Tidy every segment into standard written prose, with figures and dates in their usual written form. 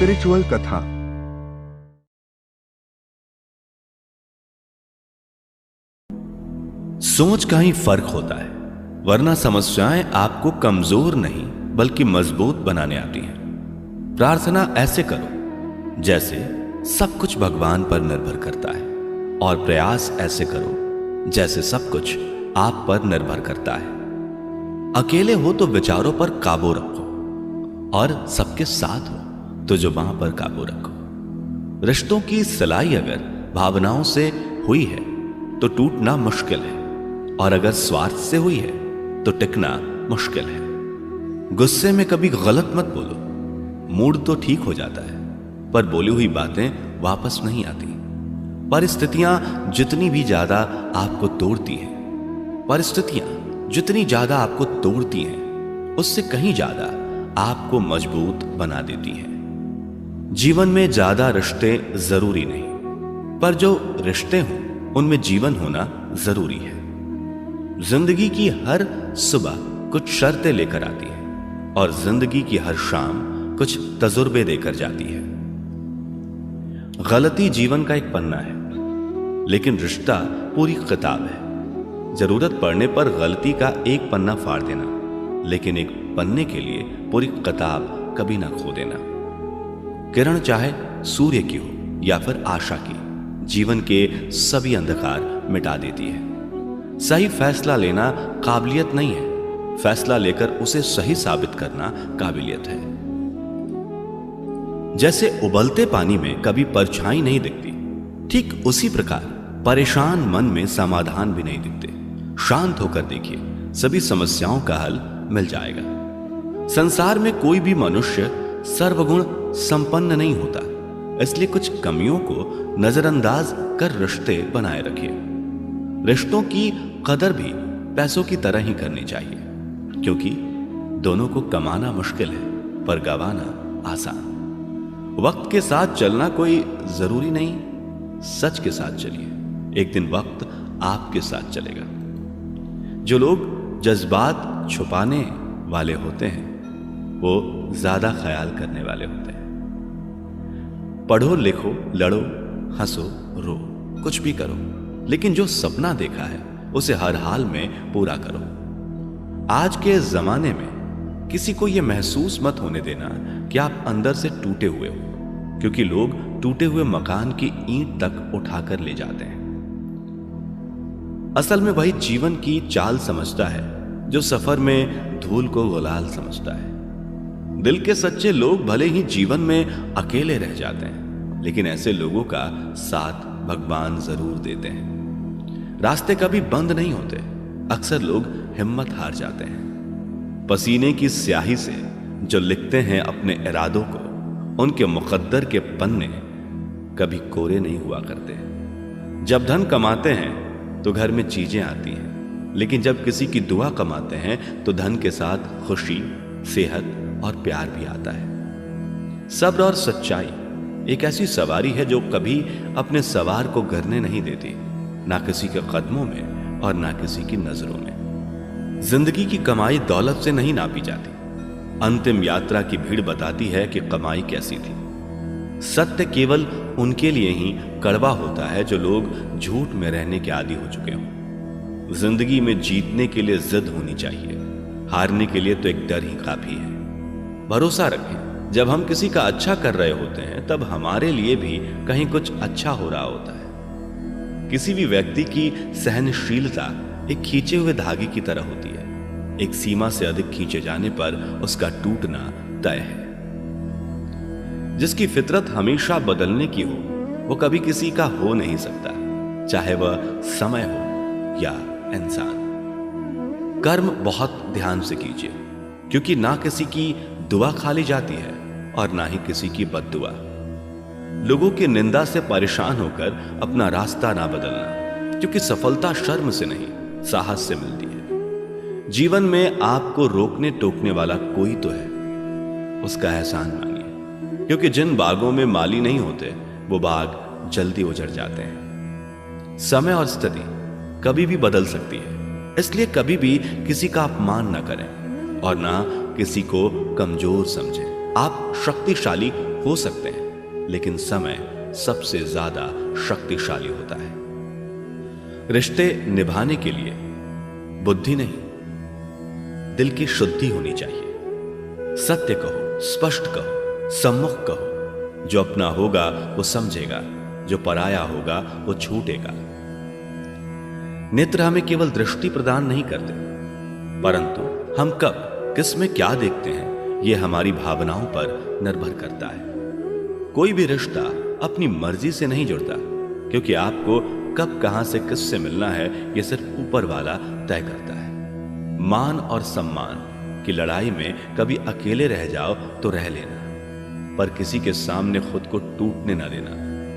Spiritual कथा। सोच का ही फर्क होता है, वरना समस्याएं आपको कमजोर नहीं बल्कि मजबूत बनाने आती हैं। प्रार्थना ऐसे करो जैसे सब कुछ भगवान पर निर्भर करता है, और प्रयास ऐसे करो जैसे सब कुछ आप पर निर्भर करता है। अकेले हो तो विचारों पर काबू रखो, और सबके साथ हो तो जुबान पर काबू रखो। रिश्तों की सिलाई अगर भावनाओं से हुई है तो टूटना मुश्किल है, और अगर स्वार्थ से हुई है तो टिकना मुश्किल है। गुस्से में कभी गलत मत बोलो, मूड तो ठीक हो जाता है पर बोली हुई बातें वापस नहीं आती। परिस्थितियां जितनी ज्यादा आपको तोड़ती हैं उससे कहीं ज्यादा आपको मजबूत बना देती हैं। जीवन में ज्यादा रिश्ते जरूरी नहीं, पर जो रिश्ते हों उनमें जीवन होना जरूरी है। जिंदगी की हर सुबह कुछ शर्तें लेकर आती है, और जिंदगी की हर शाम कुछ तजुर्बे देकर जाती है। गलती जीवन का एक पन्ना है, लेकिन रिश्ता पूरी किताब है। जरूरत पड़ने पर गलती का एक पन्ना फाड़ देना, लेकिन एक पन्ने के लिए पूरी किताब कभी ना खो देना। किरण चाहे सूर्य की हो या फिर आशा की, जीवन के सभी अंधकार मिटा देती है। सही फैसला लेना काबिलियत नहीं है, फैसला लेकर उसे सही साबित करना काबिलियत है। जैसे उबलते पानी में कभी परछाई नहीं दिखती, ठीक उसी प्रकार परेशान मन में समाधान भी नहीं दिखते। शांत होकर देखिए, सभी समस्याओं का हल मिल जाएगा। संसार में कोई भी मनुष्य सर्वगुण संपन्न नहीं होता, इसलिए कुछ कमियों को नजरअंदाज कर रिश्ते बनाए रखिए। रिश्तों की कदर भी पैसों की तरह ही करनी चाहिए, क्योंकि दोनों को कमाना मुश्किल है पर गंवाना आसान। वक्त के साथ चलना कोई जरूरी नहीं, सच के साथ चलिए, एक दिन वक्त आपके साथ चलेगा। जो लोग जज्बात छुपाने वाले होते हैं वो ज्यादा ख्याल करने वाले होते हैं। पढ़ो लिखो, लड़ो, हंसो, रो, कुछ भी करो, लेकिन जो सपना देखा है उसे हर हाल में पूरा करो। आज के जमाने में किसी को यह महसूस मत होने देना कि आप अंदर से टूटे हुए हो, क्योंकि लोग टूटे हुए मकान की ईंट तक उठाकर ले जाते हैं। असल में वही जीवन की चाल समझता है जो सफर में धूल को गुलाल समझता है। दिल के सच्चे लोग भले ही जीवन में अकेले रह जाते हैं, लेकिन ऐसे लोगों का साथ भगवान जरूर देते हैं। रास्ते कभी बंद नहीं होते, अक्सर लोग हिम्मत हार जाते हैं। पसीने की स्याही से जो लिखते हैं अपने इरादों को, उनके मुकद्दर के पन्ने कभी कोरे नहीं हुआ करते। जब धन कमाते हैं तो घर में चीजें आती हैं, लेकिन जब किसी की दुआ कमाते हैं तो धन के साथ खुशी, सेहत और प्यार भी आता है। सब्र और सच्चाई एक ऐसी सवारी है जो कभी अपने सवार को गिरने नहीं देती, ना किसी के कदमों में और ना किसी की नजरों में। जिंदगी की कमाई दौलत से नहीं नापी जाती, अंतिम यात्रा की भीड़ बताती है कि कमाई कैसी थी। सत्य केवल उनके लिए ही कड़वा होता है जो लोग झूठ में रहने के आदी हो चुके हों। जिंदगी में जीतने के लिए जिद होनी चाहिए, हारने के लिए तो एक डर ही काफी है। भरोसा रखें, जब हम किसी का अच्छा कर रहे होते हैं तब हमारे लिए भी कहीं कुछ अच्छा हो रहा होता है। किसी भी व्यक्ति की सहनशीलता एक खींचे हुए धागे की तरह होती है, एक सीमा से अधिक खींचे जाने पर उसका टूटना तय है। जिसकी फितरत हमेशा बदलने की हो वो कभी किसी का हो नहीं सकता, चाहे वह समय हो या इंसान। कर्म बहुत ध्यान से कीजिए, क्योंकि ना किसी की दुआ खाली जाती है और ना ही किसी की बद्दुआ। लोगों की निंदा से परेशान होकर अपना रास्ता ना बदलना, क्योंकि सफलता शर्म से नहीं साहस से मिलती है। जीवन में आपको रोकने टोकने वाला कोई तो है, उसका एहसान मानिए, क्योंकि जिन बागों में माली नहीं होते वो बाग जल्दी उजड़ जाते हैं। समय और स्थिति कभी भी बदल सकती है, इसलिए कभी भी किसी का अपमान ना करें और ना किसी को कमजोर समझें। आप शक्तिशाली हो सकते हैं, लेकिन समय सबसे ज्यादा शक्तिशाली होता है। रिश्ते निभाने के लिए बुद्धि नहीं, दिल की शुद्धि होनी चाहिए। सत्य कहो, स्पष्ट कहो, सम्मुख कहो। जो अपना होगा वो समझेगा, जो पराया होगा वो छूटेगा। नेत्र हमें केवल दृष्टि प्रदान नहीं करते, परंतु हम कब किस में क्या देखते हैं यह हमारी भावनाओं पर निर्भर करता है। कोई भी रिश्ता अपनी मर्जी से नहीं जुड़ता, क्योंकि आपको कब कहां से किससे मिलना है यह सिर्फ ऊपर वाला तय करता है। मान और सम्मान की लड़ाई में कभी अकेले रह जाओ तो रह लेना, पर किसी के सामने खुद को टूटने ना देना,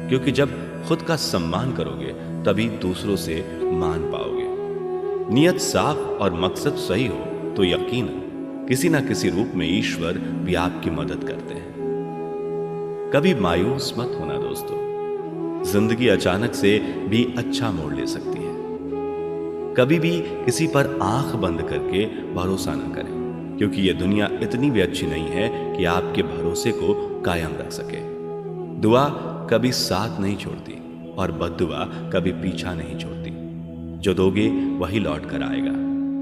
क्योंकि जब खुद का सम्मान करोगे तभी दूसरों से मान पाओगे। नियत साफ और मकसद सही हो तो यकीनन किसी ना किसी रूप में ईश्वर भी आपकी मदद करते हैं। कभी मायूस मत होना दोस्तों, जिंदगी अचानक से भी अच्छा मोड़ ले सकती है। कभी भी किसी पर आंख बंद करके भरोसा न करें, क्योंकि यह दुनिया इतनी भी अच्छी नहीं है कि आपके भरोसे को कायम रख सके। दुआ कभी साथ नहीं छोड़ती और बद्दुआ कभी पीछा नहीं छोड़ती। जो दोगे वही लौट कर आएगा,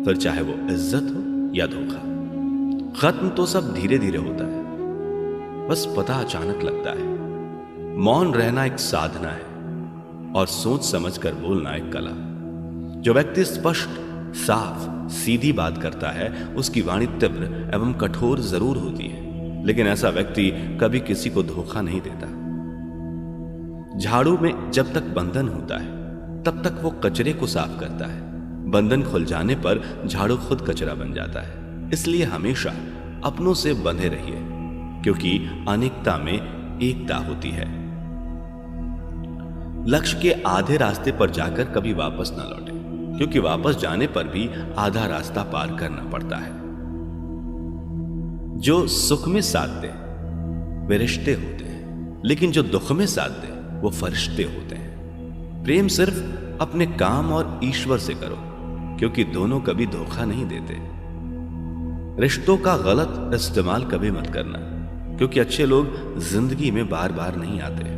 फिर चाहे वो इज्जत हो या धोखा। खत्म तो सब धीरे धीरे होता है, बस पता अचानक लगता है। मौन रहना एक साधना है और सोच समझकर बोलना एक कला। जो व्यक्ति स्पष्ट, साफ, सीधी बात करता है उसकी वाणी तीव्र एवं कठोर जरूर होती है, लेकिन ऐसा व्यक्ति कभी किसी को धोखा नहीं देता। झाड़ू में जब तक बंधन होता है तब तक वो कचरे को साफ करता है। बंधन खुल जाने पर झाड़ू खुद कचरा बन जाता है। इसलिए हमेशा अपनों से बंधे रहिए, क्योंकि अनेकता में एकता होती है। लक्ष्य के आधे रास्ते पर जाकर कभी वापस ना लौटे, क्योंकि वापस जाने पर भी आधा रास्ता पार करना पड़ता है। जो सुख में साथ दे वे रिश्ते होते हैं, लेकिन जो दुख में साथ दे वो फरिश्ते होते हैं। प्रेम सिर्फ अपने काम और ईश्वर से करो, क्योंकि दोनों कभी धोखा नहीं देते। रिश्तों का गलत इस्तेमाल कभी मत करना, क्योंकि अच्छे लोग जिंदगी में बार बार नहीं आते।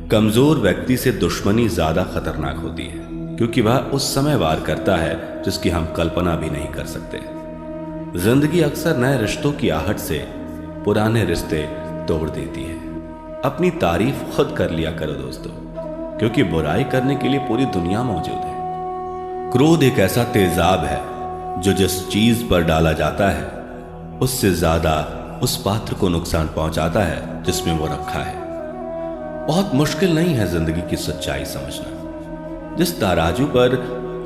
कमजोर व्यक्ति से दुश्मनी ज्यादा खतरनाक होती है, क्योंकि वह उस समय वार करता है जिसकी हम कल्पना भी नहीं कर सकते। जिंदगी अक्सर नए रिश्तों की आहट से पुराने रिश्ते तोड़ देती है। अपनी तारीफ खुद कर लिया करो दोस्तों, क्योंकि बुराई करने के लिए पूरी दुनिया मौजूद है। क्रोध एक ऐसा तेजाब है जो जिस चीज पर डाला जाता है उससे ज्यादा उस पात्र को नुकसान पहुंचाता है जिसमें वो रखा है। बहुत मुश्किल नहीं है जिंदगी की सच्चाई समझना। जिस तराजू पर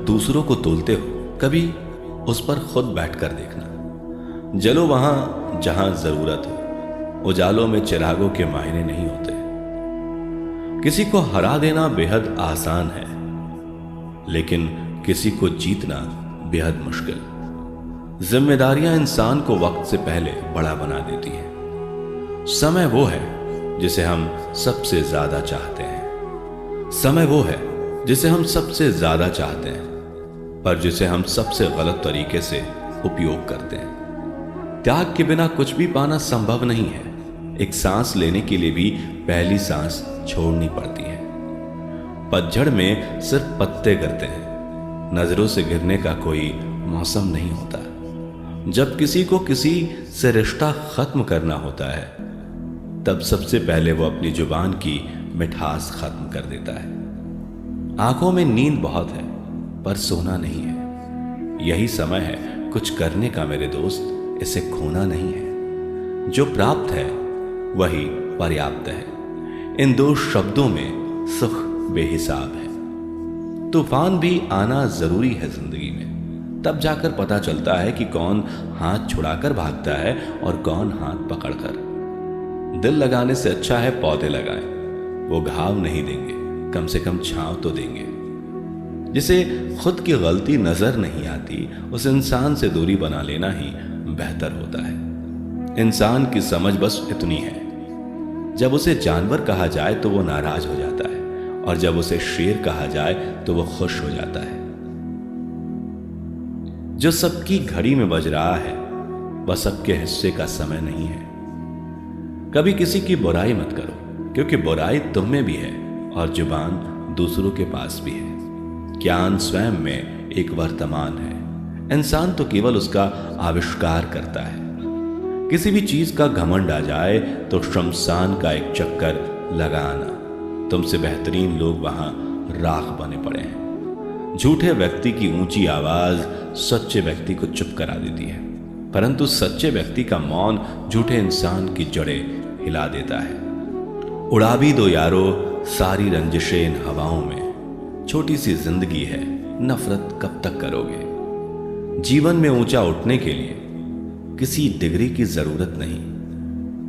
दूसरों को तोलते हो कभी उस पर खुद बैठकर देखना। जलो वहां जहां जरूरत हो, उजालों में चिरागों के मायने नहीं होते। किसी को हरा देना बेहद आसान है, लेकिन किसी को जीतना बेहद मुश्किल। जिम्मेदारियां इंसान को वक्त से पहले बड़ा बना देती हैं। समय वो है जिसे हम सबसे ज्यादा चाहते हैं। समय वो है जिसे हम सबसे ज्यादा चाहते हैं, पर जिसे हम सबसे गलत तरीके से उपयोग करते हैं। त्याग के बिना कुछ भी पाना संभव नहीं है। एक सांस लेने के लिए भी पहली सांस छोड़नी पड़ती है। पतझड़ में सिर्फ पत्ते गिरते हैं, नजरों से गिरने का कोई मौसम नहीं होता। जब किसी को किसी से रिश्ता खत्म करना होता है तब सबसे पहले वो अपनी जुबान की मिठास खत्म कर देता है। आंखों में नींद बहुत है पर सोना नहीं है। यही समय है कुछ करने का मेरे दोस्त, इसे खोना नहीं है। जो प्राप्त है वही पर्याप्त है। इन दो शब्दों में सुख बेहिसाब है। तूफान भी आना जरूरी है जिंदगी में, तब जाकर पता चलता है कि कौन हाथ छुड़ाकर भागता है और कौन हाथ पकड़कर। दिल लगाने से अच्छा है पौधे लगाएं। वो घाव नहीं देंगे, कम से कम छांव तो देंगे। जिसे खुद की गलती नजर नहीं आती उस इंसान से दूरी बना लेना ही बेहतर होता है। इंसान की समझ बस इतनी है, जब उसे जानवर कहा जाए तो वो नाराज हो जाता है, और जब उसे शेर कहा जाए तो वो खुश हो जाता है। जो सबकी घड़ी में बज रहा है वह सबके हिस्से का समय नहीं है। कभी किसी की बुराई मत करो, क्योंकि बुराई तुम में भी है और जुबान दूसरों के पास भी है। ज्ञान स्वयं में एक वर्तमान है, इंसान तो केवल उसका आविष्कार करता है। किसी भी चीज का घमंड आ जाए तो शमशान का एक चक्कर लगाना। तुमसे बेहतरीन लोग वहां राख बने पड़े हैं। झूठे व्यक्ति की ऊंची आवाज सच्चे व्यक्ति को चुप करा देती है, परंतु सच्चे व्यक्ति का मौन झूठे इंसान की जड़ें हिला देता है। उड़ा भी दो यारो सारी रंजिशें इन हवाओं में, छोटी सी जिंदगी है, नफरत कब तक करोगे। जीवन में ऊंचा उठने के लिए किसी डिग्री की जरूरत नहीं,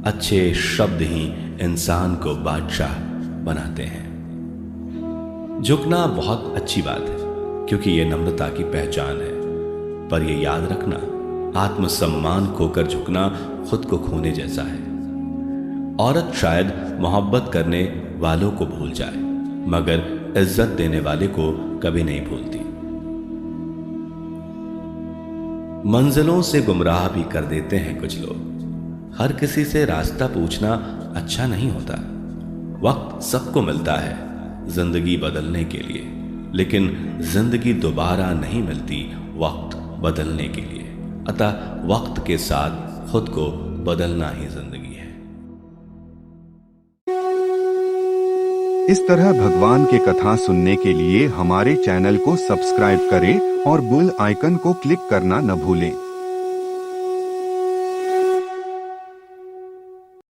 अच्छे शब्द ही इंसान को बादशाह बनाते हैं। झुकना बहुत अच्छी बात है, क्योंकि यह नम्रता की पहचान है, पर यह याद रखना, आत्मसम्मान खोकर झुकना खुद को खोने जैसा है। औरत शायद मोहब्बत करने वालों को भूल जाए, मगर इज्जत देने वाले को कभी नहीं भूलती। मंजिलों से गुमराह भी कर देते हैं कुछ लोग। हर किसी से रास्ता पूछना अच्छा नहीं होता। वक्त सबको मिलता है जिंदगी बदलने के लिए, लेकिन जिंदगी दोबारा नहीं मिलती वक्त बदलने के लिए। अतः वक्त के साथ खुद को बदलना ही जिंदगी है। इस तरह भगवान के कथा सुनने के लिए हमारे चैनल को सब्सक्राइब करें और बेल आइकन को क्लिक करना न भूलें।